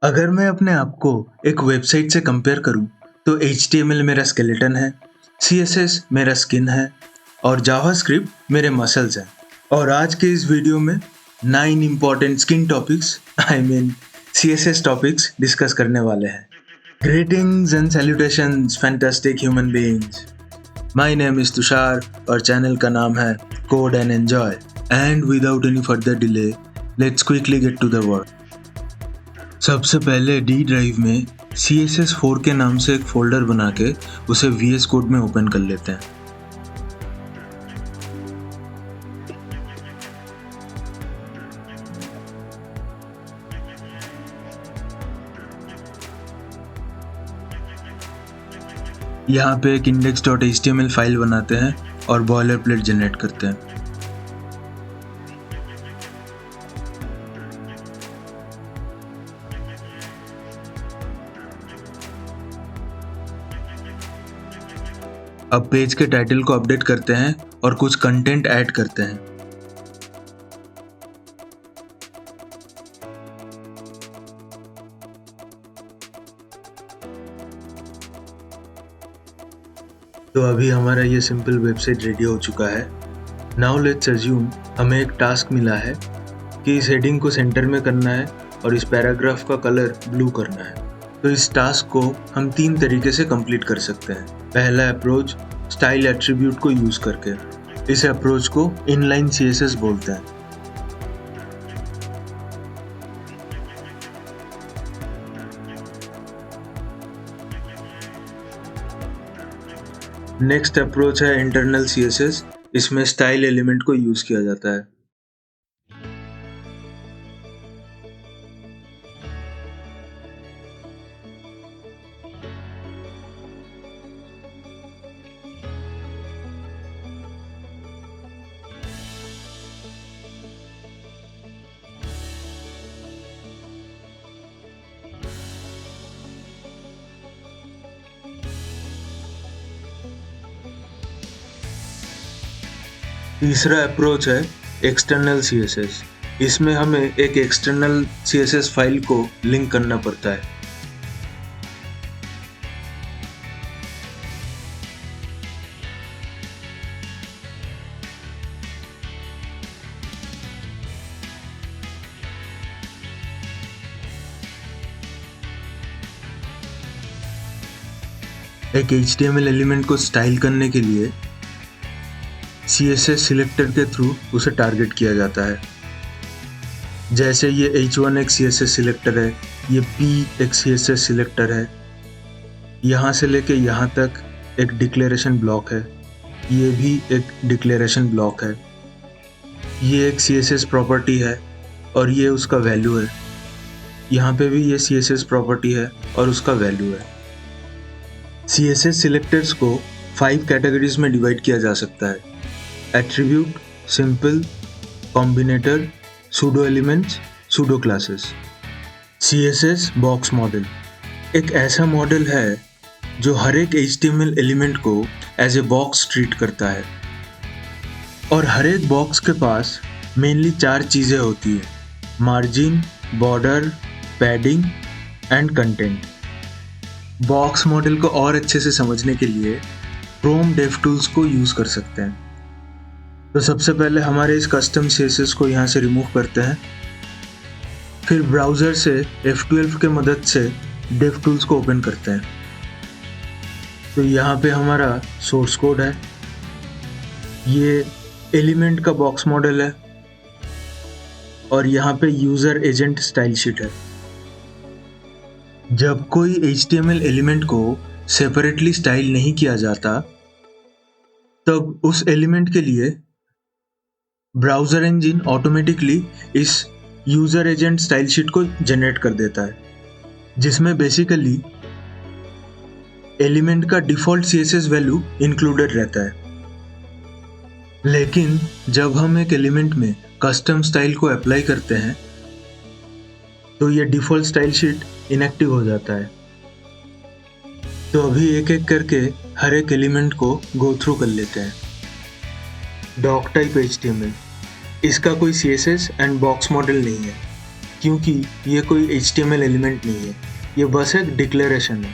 अगर मैं अपने आप को एक वेबसाइट से कंपेयर करूं, तो HTML मेरा स्केलेटन है, CSS मेरा स्किन है और जावास्क्रिप्ट मेरे मसल्स हैं। और आज के इस वीडियो में 9 important skin topics CSS topics discuss करने वाले हैं। Greetings and salutations fantastic human beings. My name is Tushar और चैनल का नाम है code and enjoy. And without any further delay, let's quickly get to the work. सबसे पहले डी ड्राइव में CSS 4 के नाम से एक फोल्डर बना के उसे VS कोड में ओपन कर लेते हैं। यहाँ पे एक index.html फाइल बनाते हैं और बॉयलर प्लेट जनरेट करते हैं। अब पेज के टाइटल को अपडेट करते हैं और कुछ कंटेंट ऐड करते हैं। तो अभी हमारा ये सिंपल वेबसाइट रेडी हो चुका है। नाउ लेट्स अज्यूम हमें एक टास्क मिला है कि इस हेडिंग को सेंटर में करना है और इस पैराग्राफ का कलर ब्लू करना है। तो इस टास्क को हम 3 तरीके से कंप्लीट कर सकते हैं। पहला अप्रोच स्टाइल एट्रीब्यूट को यूज करके। इस अप्रोच को इनलाइन CSS बोलते हैं। नेक्स्ट अप्रोच है इंटरनल CSS। इसमें स्टाइल एलिमेंट को यूज किया जाता है। तीसरा अप्रोच है एक्सटर्नल CSS। इसमें हमें एक एक्सटर्नल CSS फाइल को लिंक करना पड़ता है। एक HTML एलिमेंट को स्टाइल करने के लिए CSS सिलेक्टर के थ्रू उसे टारगेट किया जाता है। जैसे ये H1 एक CSS सिलेक्टर है, ये P एक CSS सिलेक्टर है, यहाँ से लेके यहाँ तक एक डिक्लेरेशन ब्लॉक है, ये भी एक डिक्लेरेशन ब्लॉक है, ये एक CSS प्रॉपर्टी है और ये उसका वैल्यू है। यहाँ पे भी ये CSS प्रॉपर्टी है और उसका वैल्यू है। CSS सिलेक्टर्स को 5 कैटेगरीज में डिवाइड किया जा सकता है: attribute, simple, combinator, pseudo elements, pseudo classes. CSS box model एक ऐसा मॉडल है जो हर एक HTML एलिमेंट को एज ए बॉक्स ट्रीट करता है और हर एक बॉक्स के पास मेनली 4 चीज़ें होती है: margin, border, padding and content. Box model को और अच्छे से समझने के लिए क्रोम डेवटूल्स को यूज़ कर सकते हैं। तो सबसे पहले हमारे इस कस्टम CSS को यहाँ से रिमूव करते हैं। फिर ब्राउज़र से F12 के मदद से डेवटूल्स को ओपन करते हैं। तो यहाँ पे हमारा सोर्स कोड है, ये एलिमेंट का बॉक्स मॉडल है और यहाँ पे यूज़र एजेंट स्टाइल शीट है। जब कोई HTML एलिमेंट को सेपरेटली स्टाइल नहीं किया जाता, तब उस एलिमेंट के लिए ब्राउज़र इंजन ऑटोमेटिकली इस यूज़र एजेंट स्टाइल शीट को जनरेट कर देता है, जिसमें बेसिकली एलिमेंट का डिफ़ॉल्ट CSS वैल्यू इंक्लूडेड रहता है। लेकिन जब हम एक एलिमेंट में कस्टम स्टाइल को अप्लाई करते हैं, तो ये डिफ़ॉल्ट स्टाइल शीट इनएक्टिव हो जाता है। तो अभी एक एक करके हर एक एलिमेंट को गो थ्रू कर लेते हैं। डॉक टाइप HTML, इसका कोई CSS एंड बॉक्स मॉडल नहीं है। क्योंकि ये कोई HTML एलिमेंट नहीं है, ये बस एक डिक्लेरेशन है।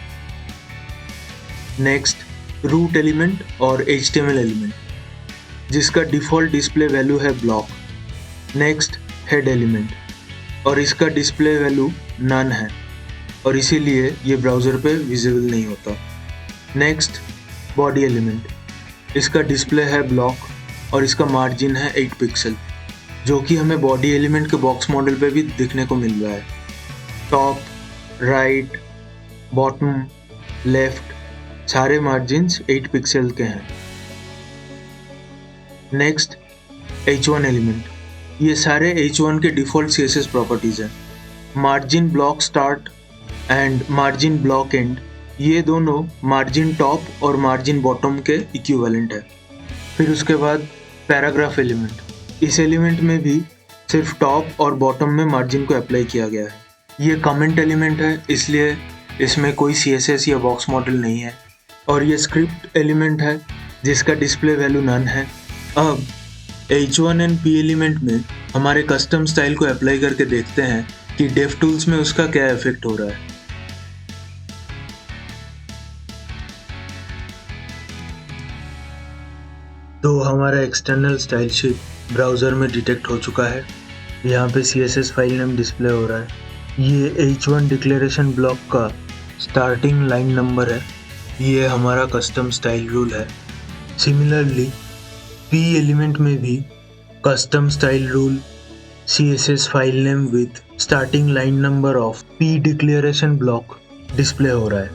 नेक्स्ट रूट एलिमेंट और HTML एलिमेंट, जिसका डिफ़ॉल्ट डिस्प्ले वैल्यू है ब्लॉक। नेक्स्ट हेड एलिमेंट, और इसका डिस्प्ले वैल्यू नन है और इसीलिए ये ब्राउज़र पे विजिबल नहीं होता। नेक्स्ट बॉडी एलिमेंट, इसका डिस्प्ले है ब्लॉक और इसका मार्जिन है 8 पिक्सल, जो कि हमें बॉडी एलिमेंट के बॉक्स मॉडल पे भी दिखने को मिल रहा है। टॉप, राइट, बॉटम, लेफ्ट सारे मार्जिन्स 8 पिक्सल के हैं। नेक्स्ट H1 एलिमेंट, ये सारे H1 के डिफ़ॉल्ट CSS प्रॉपर्टीज़ हैं। Margin block start and margin block and, ये दोनों मार्जिन टॉप और मार्जिन बॉटम के इक्विवेलेंट है। फिर उसके बाद पैराग्राफ एलिमेंट, इस एलिमेंट में भी सिर्फ टॉप और बॉटम में मार्जिन को अप्लाई किया गया है। ये कमेंट एलिमेंट है, इसलिए इसमें कोई CSS या बॉक्स मॉडल नहीं है। और ये स्क्रिप्ट एलिमेंट है जिसका डिस्प्ले वैल्यू नन है। अब H1 एंड P एलिमेंट में हमारे कस्टम स्टाइल को अप्लाई करके देखते हैं कि DevTools में उसका क्या इफेक्ट हो रहा है। तो हमारा एक्सटर्नल स्टाइल शीट ब्राउज़र में डिटेक्ट हो चुका है। यहाँ पे CSS फाइल नेम डिस्प्ले हो रहा है। ये H1 डिक्लेरेशन ब्लॉक का स्टार्टिंग लाइन नंबर है। ये हमारा कस्टम स्टाइल रूल है। सिमिलरली P एलिमेंट में भी custom style rule CSS file name with starting line number of P declaration block display हो रहा है।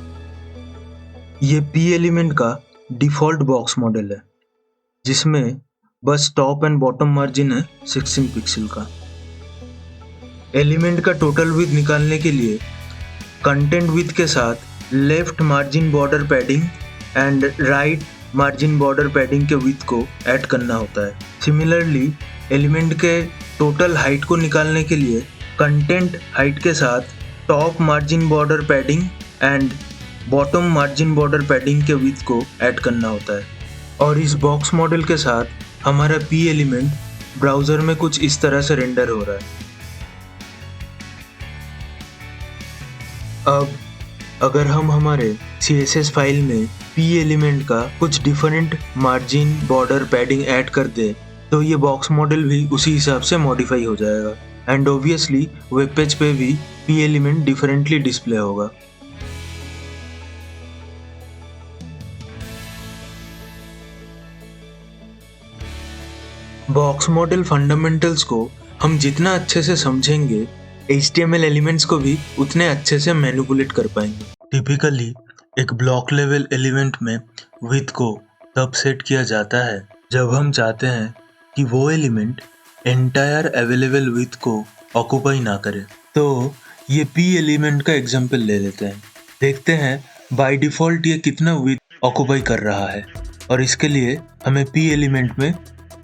ये P एलिमेंट का डिफ़ॉल्ट बॉक्स मॉडल है, जिसमें बस टॉप एंड बॉटम मार्जिन है 16 पिक्सल का। एलिमेंट का टोटल विड्थ निकालने के लिए कंटेंट विड्थ के साथ left margin border padding and right margin border padding के विड्थ को ऐड करना होता है। सिमिलरली एलिमेंट के टोटल हाइट को निकालने के लिए कंटेंट हाइट के साथ top margin border padding and bottom margin border padding के विड्थ को ऐड करना होता है। और इस बॉक्स मॉडल के साथ हमारा P एलिमेंट ब्राउज़र में कुछ इस तरह से रेंडर हो रहा है। अब अगर हम हमारे CSS फाइल में P एलिमेंट का कुछ different margin border padding add कर दे, तो ये बॉक्स मॉडल भी उसी हिसाब से मॉडिफाई हो जाएगा एंड ऑब्वियसली वेब पेज पे भी P एलिमेंट डिफरेंटली डिस्प्ले होगा। बॉक्स मॉडल फंडामेंटल्स को हम जितना अच्छे से समझेंगे, HTML एलिमेंट्स को भी उतने अच्छे से मैनिपुलेट कर पाएंगे। टिपिकली एक ब्लॉक लेवल एलिमेंट में विड्थ को तब सेट किया जाता है जब हम चाहते हैं कि वो एलिमेंट एंटायर अवेलेबल विड्थ को ऑक्यूपाई ना करे। तो ये P एलिमेंट का एग्जांपल ले लेते हैं। देखते हैं बाय डिफ़ॉल्ट ये कितना विड्थ ऑक्यूपाई कर रहा है, और इसके लिए हमें P एलिमेंट में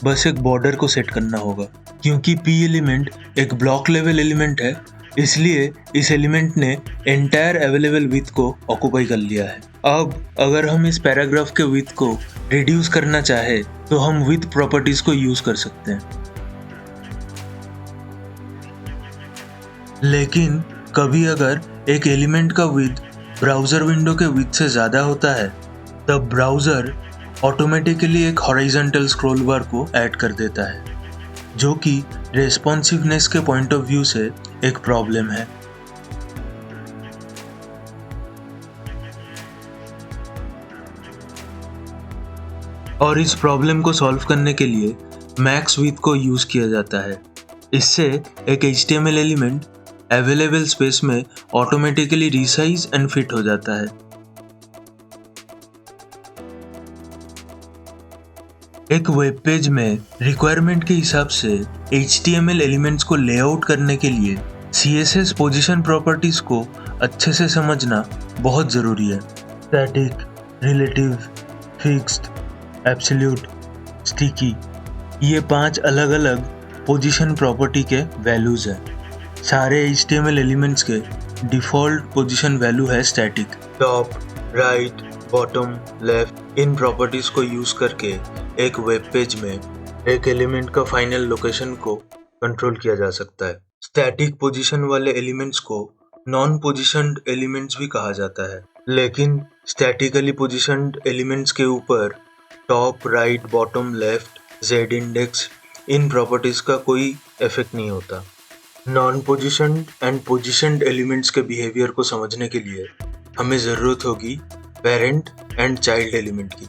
बस एक बॉर्डर को सेट करना होगा। क्योंकि P एलिमेंट एक ब्लॉक लेवल एलिमेंट है, इसलिए इस एलिमेंट ने एंटायर अवेलेबल विड्थ को ऑक्यूपाई कर लिया है। अब अगर हम इस पैराग्राफ के विड्थ को रिड्यूस करना चाहे तो हम विड्थ प्रॉपर्टीज को यूज कर सकते हैं। लेकिन कभी अगर एक एलिमेंट का विड्थ ब्राउज़र विंडो के विड्थ से ज़्यादा होता है, तब ब्राउज़र ऑटोमेटिकली एक हॉरिजॉन्टल स्क्रॉल बार को ऐड कर देता है, जो कि रेस्पॉन्सिवनेस के पॉइंट ऑफ व्यू से एक प्रॉब्लम है। और इस प्रॉब्लम को सॉल्व करने के लिए मैक्स विड्थ को यूज़ किया जाता है। इससे एक HTML एलिमेंट अवेलेबल स्पेस में ऑटोमेटिकली रिसाइज एंड फिट हो जाता है। एक वेब पेज में रिक्वायरमेंट के हिसाब से HTML एलिमेंट्स को लेआउट करने के लिए CSS पोजीशन प्रॉपर्टीज को अच्छे से समझना बहुत ज़रूरी है। Static, relative, fixed, absolute, sticky, ये 5 अलग अलग पोजीशन प्रॉपर्टी के वैल्यूज़ हैं। सारे HTML एलिमेंट्स के डिफ़ॉल्ट पोजीशन वैल्यू है static. Top, right, bottom, left, इन प्रॉपर्टीज़ को यूज़ करके एक वेब पेज में एक एलिमेंट का फाइनल लोकेशन को कंट्रोल किया जा सकता है। स्टैटिक पोजीशन वाले एलिमेंट्स को नॉन पोजीशनड एलिमेंट्स भी कहा जाता है, लेकिन स्टैटिकली पोजीशनड एलिमेंट्स के ऊपर top, right, bottom, left, Z index इन प्रॉपर्टीज का कोई इफेक्ट नहीं होता। Non positioned and positioned elements के बिहेवियर को समझने के लिए हमें ज़रूरत होगी पेरेंट एंड चाइल्ड एलिमेंट की।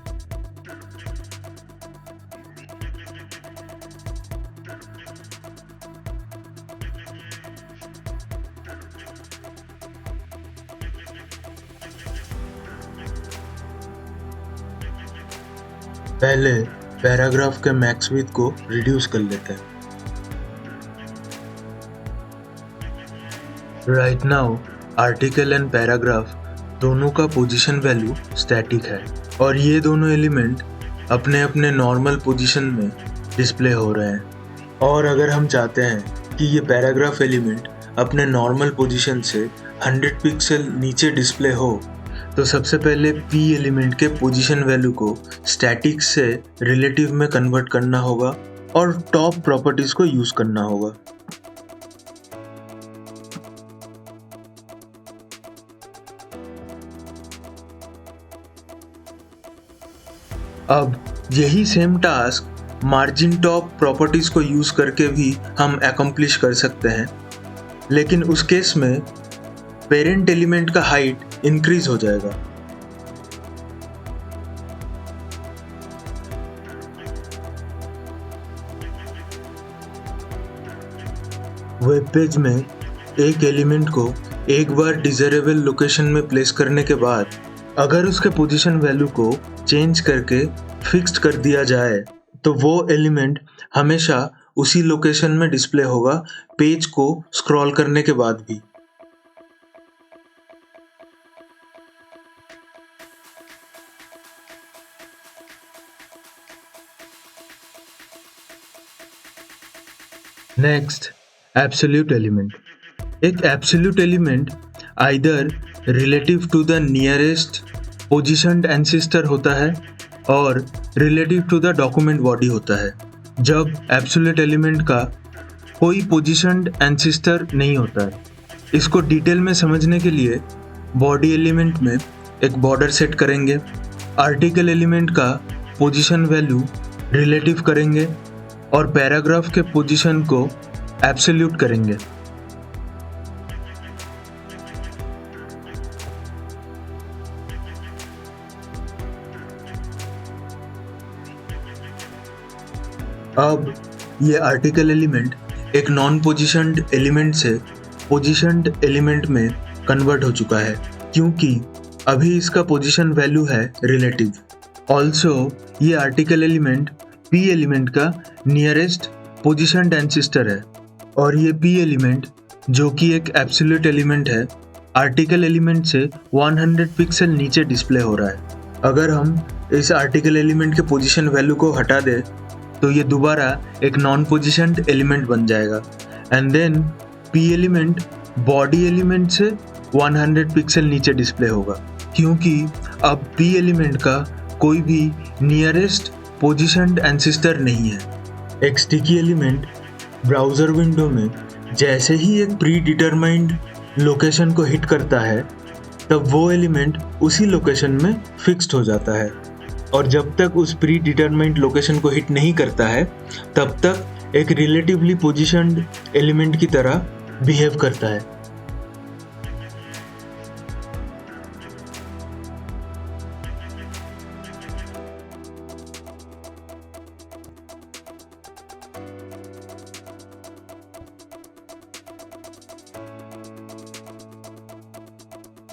पहले पैराग्राफ के मैक्स विड्थ को रिड्यूस कर लेते हैं। Right now article and paragraph दोनों का पोजीशन वैल्यू स्टैटिक है और ये दोनों एलिमेंट अपने अपने नॉर्मल पोजीशन में डिस्प्ले हो रहे हैं। और अगर हम चाहते हैं कि ये पैराग्राफ एलिमेंट अपने नॉर्मल पोजीशन से 100 पिक्सल नीचे डिस्प्ले हो, तो सबसे पहले P एलिमेंट के पोजीशन वैल्यू को स्टैटिक से रिलेटिव में कन्वर्ट करना होगा और टॉप प्रॉपर्टीज को यूज करना होगा। अब यही same task margin top properties को यूज करके भी हम अकम्प्लिश कर सकते हैं, लेकिन उस केस में पेरेंट एलिमेंट का हाइट इंक्रीज हो जाएगा। वेब पेज में एक एलिमेंट को एक बार डिजायरेबल लोकेशन में प्लेस करने के बाद अगर उसके पोजीशन वैल्यू को चेंज करके फिक्स्ड कर दिया जाए तो वो एलिमेंट हमेशा उसी लोकेशन में डिस्प्ले होगा पेज को स्क्रॉल करने के बाद भी। Next, absolute element. एक absolute element either relative to the nearest positioned ancestor होता है और relative to the document body होता है। जब एब्सोल्यूट एलिमेंट का कोई पोजीशनड एंसेस्टर नहीं होता है। इसको डिटेल में समझने के लिए बॉडी एलिमेंट में एक बॉर्डर सेट करेंगे, आर्टिकल एलिमेंट का पोजीशन वैल्यू रिलेटिव करेंगे और पैराग्राफ के पोजीशन को एब्सोल्यूट करेंगे। अब ये आर्टिकल एलिमेंट एक नॉन पोजीशनड एलिमेंट से पोजीशनड एलिमेंट में कन्वर्ट हो चुका है, क्योंकि अभी इसका पोजीशन वैल्यू है रिलेटिव। ऑल्सो ये आर्टिकल एलिमेंट P एलिमेंट का नियरेस्ट पोजीशनड एंसेस्टर है और ये P एलिमेंट जो कि एक एब्सोल्यूट एलिमेंट है, आर्टिकल एलिमेंट से 100 पिक्सल नीचे डिस्प्ले हो रहा है। अगर हम इस आर्टिकल एलिमेंट के पोजीशन वैल्यू को हटा दें तो ये दोबारा एक नॉन पोजीशनड एलिमेंट बन जाएगा and then P element body element से 100 पिक्सल नीचे डिस्प्ले होगा, क्योंकि अब P एलिमेंट का कोई भी नियरेस्ट पोजीशनड एंसेस्टर नहीं है। एक स्टिकी एलिमेंट ब्राउज़र विंडो में जैसे ही एक प्री डिटरमाइंड लोकेशन को हिट करता है तब वो एलिमेंट उसी लोकेशन में फिक्स्ड हो जाता है और जब तक उस प्री डिटरमाइंड लोकेशन को हिट नहीं करता है तब तक एक रिलेटिवली पोजीशनड एलिमेंट की तरह बिहेव करता है।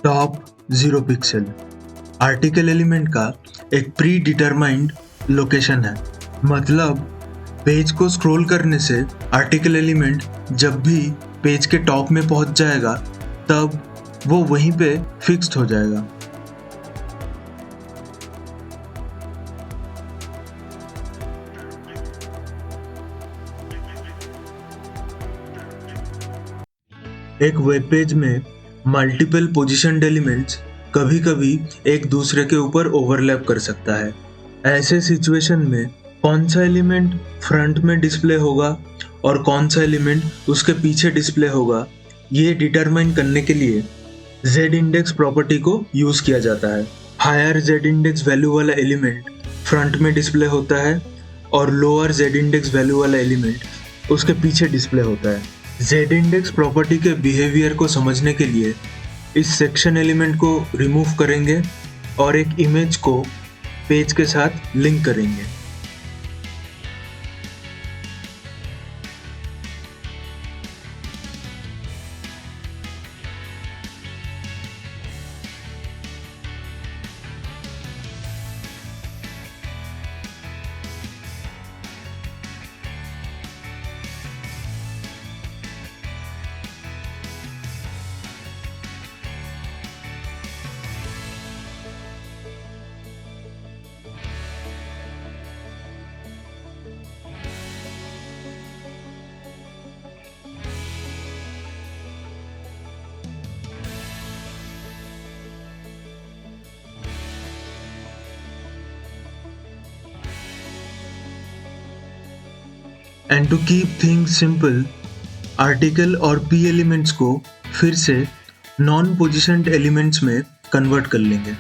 टॉप 0 पिक्सल आर्टिकल एलिमेंट का एक प्री डिटरमाइंड लोकेशन है। मतलब पेज को स्क्रॉल करने से आर्टिकल एलिमेंट जब भी पेज के टॉप में पहुंच जाएगा तब वो वहीं पे फिक्स्ड हो जाएगा। एक वेब पेज में मल्टीपल पोजीशनड एलिमेंट्स कभी-कभी एक दूसरे के ऊपर ओवरलैप कर सकता है। ऐसे सिचुएशन में कौन सा एलिमेंट फ्रंट में डिस्प्ले होगा और कौन सा एलिमेंट उसके पीछे डिस्प्ले होगा, ये डिटरमाइन करने के लिए जेड इंडेक्स प्रॉपर्टी को यूज किया जाता है। हायर जेड इंडेक्स वैल्यू वाला एलिमेंट फ्रंट में डिस्प्ले होता है और लोअर जेड इंडेक्स वैल्यू वाला एलिमेंट उसके पीछे डिस्प्ले होता है। जेड इंडेक्स प्रॉपर्टी के बिहेवियर को समझने के लिए इस सेक्शन एलिमेंट को रिमूव करेंगे और एक इमेज को पेज के साथ लिंक करेंगे। And to keep things simple, article और पी एलिमेंट्स को फिर से नॉन पोजिशन्ड एलिमेंट्स में कन्वर्ट कर लेंगे।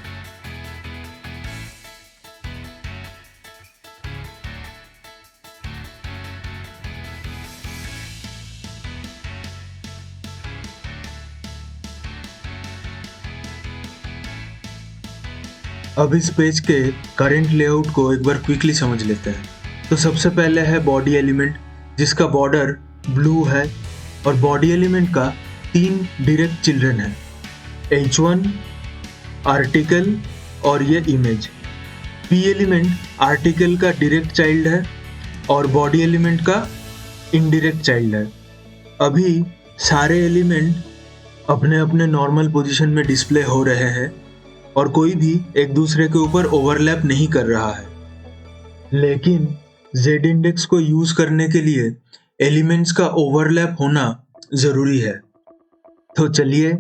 अब इस पेज के करंट लेआउट को एक बार क्विकली समझ लेते हैं। तो सबसे पहले है बॉडी एलिमेंट, जिसका बॉर्डर ब्लू है और बॉडी एलिमेंट का 3 डायरेक्ट चिल्ड्रन है, H1, आर्टिकल और ये इमेज। पी एलिमेंट आर्टिकल का डायरेक्ट चाइल्ड है और बॉडी एलिमेंट का इनडायरेक्ट चाइल्ड है। अभी सारे एलिमेंट अपने अपने नॉर्मल पोजीशन में डिस्प्ले हो रहे हैं और कोई भी एक दूसरे के ऊपर ओवरलैप नहीं कर रहा है, लेकिन जेड इंडेक्स को यूज करने के लिए एलिमेंट्स का ओवरलैप होना जरूरी है। तो चलिए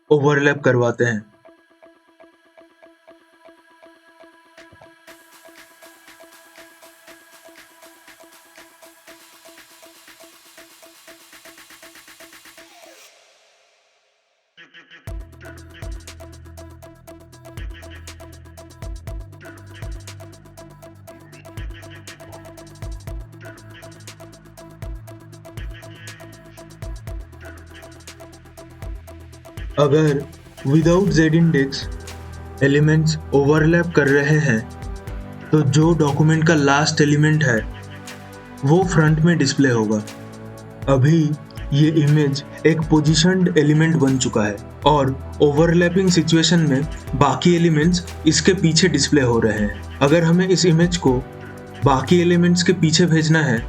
ओवरलैप करवाते हैं। अगर without Z index elements overlap कर रहे हैं तो जो डॉक्यूमेंट का लास्ट एलिमेंट है वो फ्रंट में डिस्प्ले होगा। अभी ये इमेज एक पोजीशन्ड एलिमेंट बन चुका है और ओवरलैपिंग सिचुएशन में बाकी एलिमेंट्स इसके पीछे डिस्प्ले हो रहे हैं। अगर हमें इस इमेज को बाकी एलिमेंट्स के पीछे भेजना है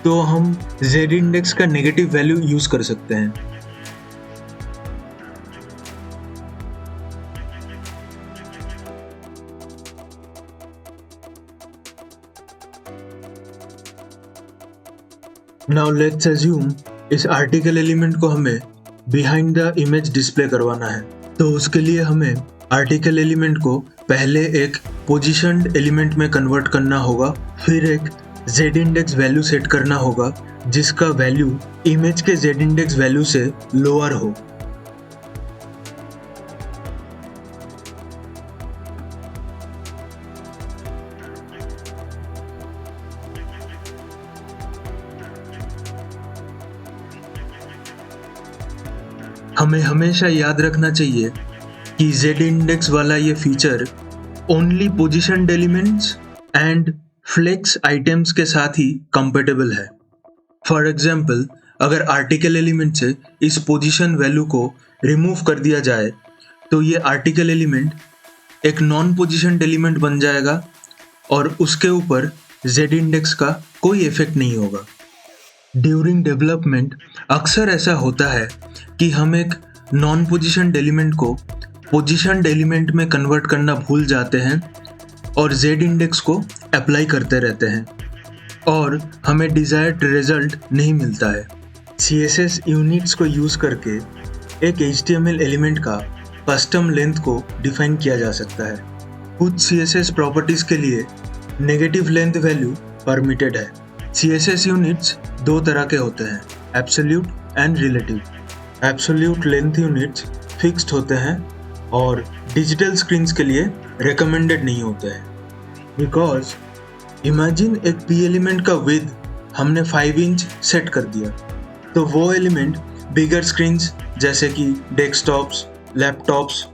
तो हम जेड इंडेक्स का नेगेटिव वैल्यू यूज कर सकते हैं। नाउ लेट्स अज्यूम इस आर्टिकल एलिमेंट को हमें बिहाइंड द इमेज डिस्प्ले करवाना है। तो उसके लिए हमें आर्टिकल एलिमेंट को पहले एक पोजीशन्ड एलिमेंट में कन्वर्ट करना होगा, फिर एक जेड इंडेक्स वैल्यू सेट करना होगा जिसका वैल्यू इमेज के जेड इंडेक्स वैल्यू से लोअर हो। हमें हमेशा याद रखना चाहिए कि जेड इंडेक्स वाला ये feature only positioned elements and flex items के साथ ही कंपेटेबल है। फॉर एग्जाम्पल, अगर आर्टिकल एलिमेंट से इस पोजीशन वैल्यू को रिमूव कर दिया जाए तो ये आर्टिकल एलिमेंट एक नॉन पोजीशन्ड एलिमेंट बन जाएगा और उसके ऊपर जेड इंडेक्स का कोई इफेक्ट नहीं होगा। ड्यूरिंग डेवलपमेंट अक्सर ऐसा होता है कि हम एक नॉन पोजीशन्ड एलिमेंट को पोजीशन्ड एलिमेंट में कन्वर्ट करना भूल जाते हैं और जेड इंडेक्स को अप्लाई करते रहते हैं और हमें डिज़ायर्ड रिजल्ट नहीं मिलता है। CSS यूनिट्स को यूज़ करके एक HTML एलिमेंट का कस्टम लेंथ को डिफाइन किया जा सकता है। कुछ CSS प्रॉपर्टीज़ के लिए नेगेटिव लेंथ वैल्यू परमिटेड है, CSS यूनिट्स दो तरह के होते हैं, absolute and relative. Absolute length units fixed होते हैं और डिजिटल स्क्रीन्स के लिए रिकमेंडेड नहीं होते हैं। बिकॉज इमेजिन एक पी एलिमेंट का विड्थ हमने 5 इंच सेट कर दिया, तो वो एलिमेंट बिगर स्क्रीन्स जैसे कि डेस्कटॉप्स, लैपटॉप्स,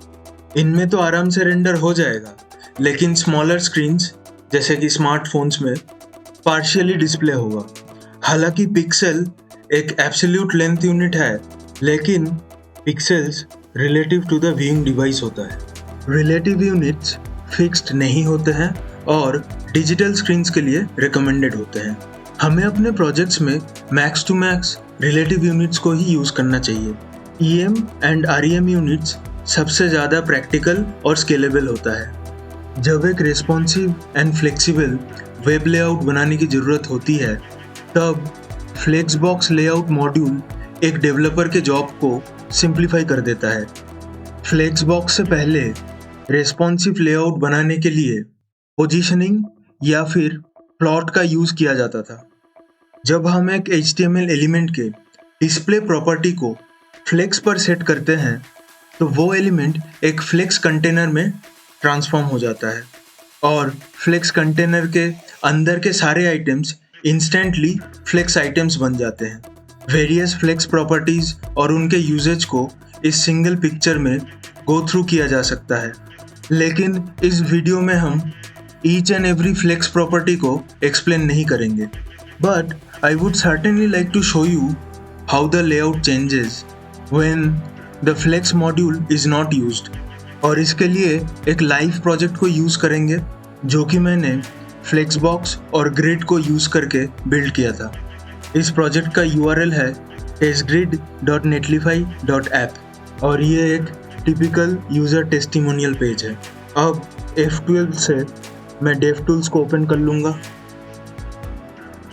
इनमें तो आराम से रेंडर हो जाएगा, लेकिन स्मॉलर स्क्रीन्स जैसे कि स्मार्टफोन्स में पार्शियली डिस्प्ले होगा। हालांकि पिक्सल एक एब्सोल्यूट लेंथ यूनिट है, लेकिन pixels relative to the viewing device होता है। रिलेटिव यूनिट्स फिक्स्ड नहीं होते हैं और डिजिटल स्क्रीन्स के लिए रिकमेंडेड होते हैं। हमें अपने प्रोजेक्ट्स में max to max relative units को ही यूज़ करना चाहिए। EM एंड REM यूनिट्स सबसे ज़्यादा प्रैक्टिकल और स्केलेबल होता है। जब एक responsive and flexible web layout बनाने की ज़रूरत होती है, तब फ्लेक्सबॉक्स लेआउट मॉड्यूल एक डेवलपर के जॉब को सिंप्लीफाई कर देता है। फ्लेक्सबॉक्स से पहले रिस्पॉन्सिव लेआउट बनाने के लिए पोजीशनिंग या फिर प्लॉट का यूज़ किया जाता था। जब हम एक HTML एलिमेंट के डिस्प्ले प्रॉपर्टी को फ्लेक्स पर सेट करते हैं, तो वो एलिमेंट एक फ्लेक्स कंटेनर में ट्रांसफॉर्म हो जाता है और फ्लेक्स कंटेनर के अंदर के सारे आइटम्स इंस्टेंटली फ्लेक्स आइटम्स बन जाते हैं। वेरियस फ्लेक्स प्रॉपर्टीज और उनके यूजेज को इस सिंगल पिक्चर में गो थ्रू किया जा सकता है, लेकिन इस वीडियो में हम each and every flex property को एक्सप्लेन नहीं करेंगे। But I would certainly like to show you how the layout changes when the flex module is not used, और इसके लिए एक लाइव प्रोजेक्ट को यूज़ करेंगे जो कि मैंने फ्लेक्सबॉक्स और ग्रिड को यूज़ करके बिल्ड किया था। इस प्रोजेक्ट का URL है testgrid.netlify.app और ये एक टिपिकल यूज़र टेस्टिमोनियल पेज है। अब F12 से मैं DevTools को ओपन कर लूँगा,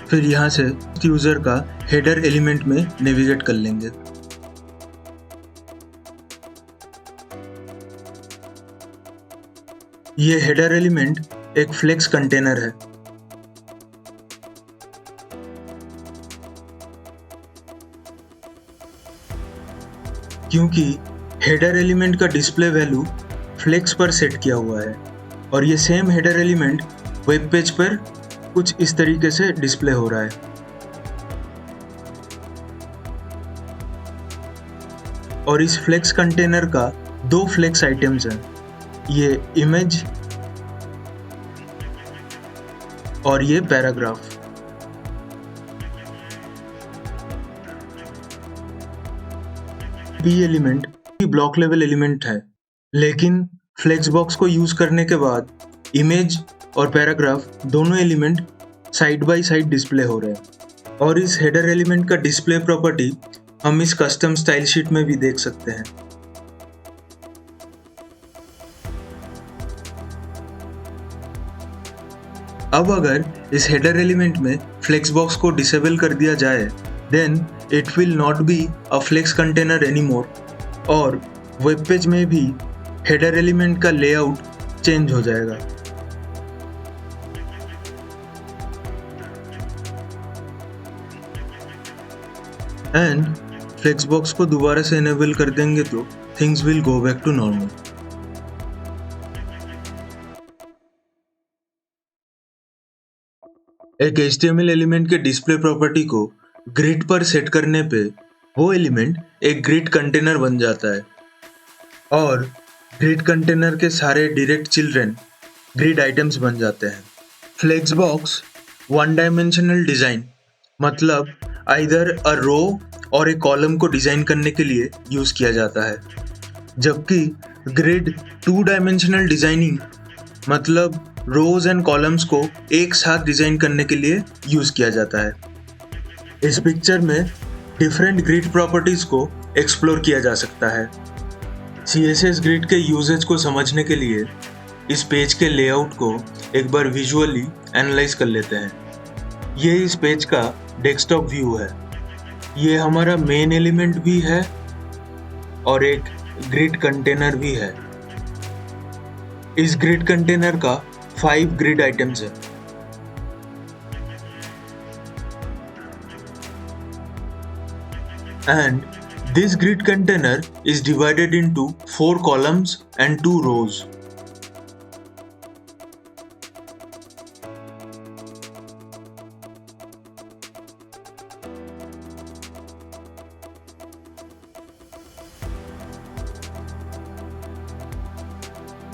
फिर यहाँ से यूज़र का हेडर एलिमेंट में नेविगेट कर लेंगे। ये हेडर एलिमेंट एक फ्लेक्स कंटेनर है। क्योंकि हेडर एलिमेंट का डिस्प्ले वैल्यू फ्लेक्स पर सेट किया हुआ है और ये same header element web page पर कुछ इस तरीके से डिस्प्ले हो रहा है। और इस फ्लेक्स कंटेनर का 2 फ्लेक्स आइटम्स हैं, ये इमेज और ये paragraph. B element block level element है, लेकिन फ्लेक्सबॉक्स को यूज करने के बाद इमेज और पैराग्राफ दोनों element side by side display हो रहे हैं। और इस हेडर एलिमेंट का डिस्प्ले प्रॉपर्टी हम इस कस्टम स्टाइल शीट में भी देख सकते हैं। अब अगर इस हेडर एलिमेंट में फ्लेक्सबॉक्स को डिसेबल कर दिया जाए, then it will not be a flex container anymore और वेब पेज में भी हेडर एलिमेंट का लेआउट चेंज हो जाएगा। एंड फ्लेक्सबॉक्स को दोबारा से इनेबल कर देंगे तो things will go back to normal. एक HTML एलिमेंट के डिस्प्ले प्रॉपर्टी को ग्रिड पर सेट करने पे वो एलिमेंट एक ग्रिड कंटेनर बन जाता है और ग्रिड कंटेनर के सारे डायरेक्ट चिल्ड्रन ग्रिड आइटम्स बन जाते हैं। फ्लेक्सबॉक्स 1 डायमेंशनल डिज़ाइन मतलब आइदर अ रो और एक कॉलम को डिज़ाइन करने के लिए यूज़ किया जाता है, जबकि ग्रिड 2 डायमेंशनल डिज़ाइनिंग मतलब रोज एंड कॉलम्स को एक साथ डिज़ाइन करने के लिए यूज़ किया जाता है। इस पिक्चर में डिफरेंट ग्रिड प्रॉपर्टीज़ को एक्सप्लोर किया जा सकता है। CSS ग्रिड के यूजेज को समझने के लिए इस पेज के लेआउट को एक बार विजुअली एनालाइज कर लेते हैं। ये इस पेज का डेस्कटॉप व्यू है। ये हमारा मेन एलिमेंट भी है और एक ग्रिड कंटेनर भी है। इस ग्रिड कंटेनर का 5 ग्रिड आइटम्स है। and this grid container is divided into 4 columns and 2 rows.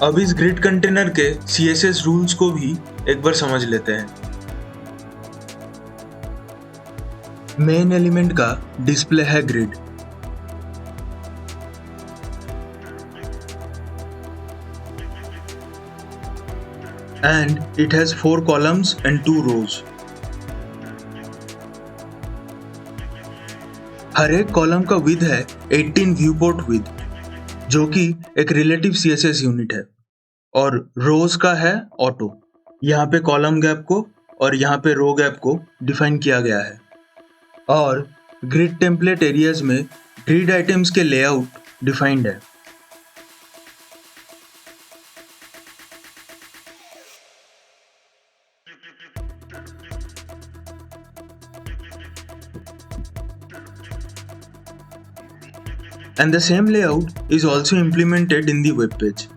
अब इस ग्रिड कंटेनर के CSS रूल्स को भी एक बार समझ लेते हैं। मेन एलिमेंट का डिस्प्ले है grid, and it has 4 columns and 2 rows. हर एक कॉलम का विड्थ है 18 व्यूपोर्ट विड्थ, जो कि एक रिलेटिव CSS यूनिट है, और रोज का है ऑटो। यहाँ पे कॉलम गैप को और यहाँ पे रो गैप को डिफाइन किया गया है, और ग्रिड टेम्पलेट एरियाज में ग्रिड आइटम्स के लेआउट डिफाइंड है। And the same layout is also implemented in the web page.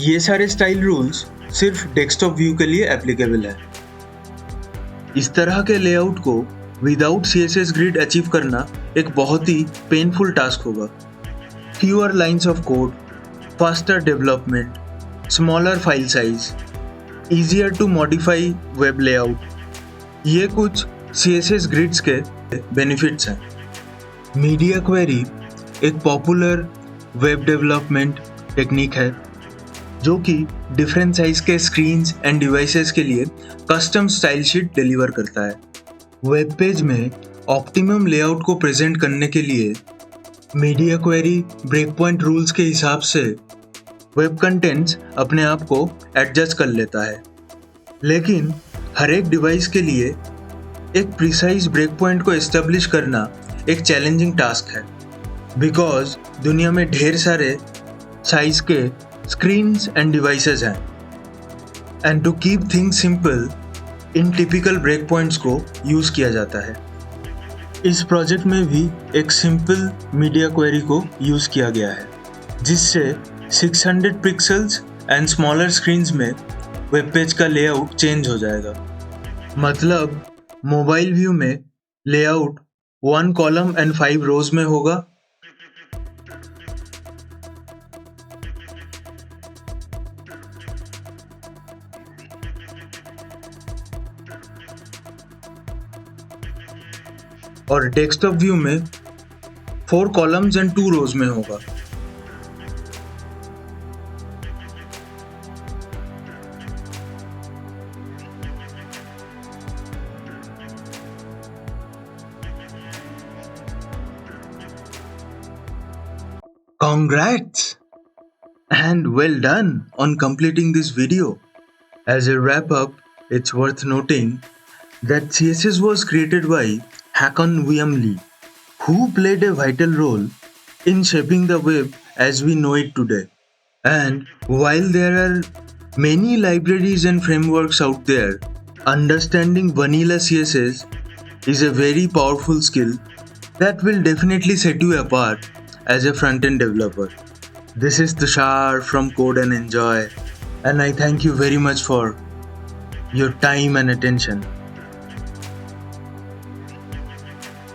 ये सारे स्टाइल रूल्स सिर्फ डेस्कटॉप व्यू के लिए एप्लीकेबल है। इस तरह के लेआउट को विदाउट CSS ग्रिड अचीव करना एक बहुत ही पेनफुल टास्क होगा। Fewer lines of code, faster development, smaller file size, easier to modify web layout, ये कुछ CSS ग्रिड्स के बेनिफिट्स हैं। मीडिया क्वेरी एक पॉपुलर वेब डेवलपमेंट टेक्निक है, जो कि डिफरेंट साइज के स्क्रीन्स एंड डिवाइसेस के लिए कस्टम स्टाइल शीट डिलीवर करता है। वेब पेज में ऑप्टिमम लेआउट को प्रेजेंट करने के लिए media query break point rules के हिसाब से वेब कंटेंट्स अपने आप को एडजस्ट कर लेता है, लेकिन हर एक डिवाइस के लिए एक प्रिसाइज ब्रेक पॉइंट को एस्टेब्लिश करना एक चैलेंजिंग टास्क है, बिकॉज दुनिया में ढेर सारे साइज के स्क्रीन्स एंड डिवाइसेस हैं, and to keep things simple in typical break points को यूज़ किया जाता है। इस प्रोजेक्ट में भी एक सिंपल मीडिया क्वेरी को यूज़ किया गया है, जिससे 600 पिक्सल्स एंड स्मॉलर स्क्रीन्स में वेब पेज का लेआउट चेंज हो जाएगा। मतलब मोबाइल व्यू में लेआउट 1 कॉलम एंड 5 रोज में होगा, और डेस्कटॉप व्यू में 4 कॉलम्स एंड 2 रोज में होगा। Congrats and well done on completing this video. As a wrap up, it's worth noting that CSS was created by Hakon William Lee, who played a vital role in shaping the web as we know it today. And while there are many libraries and frameworks out there, understanding vanilla CSS is a very powerful skill that will definitely set you apart as a front-end developer. This is Tushar from Code and Enjoy, and I thank you very much for your time and attention.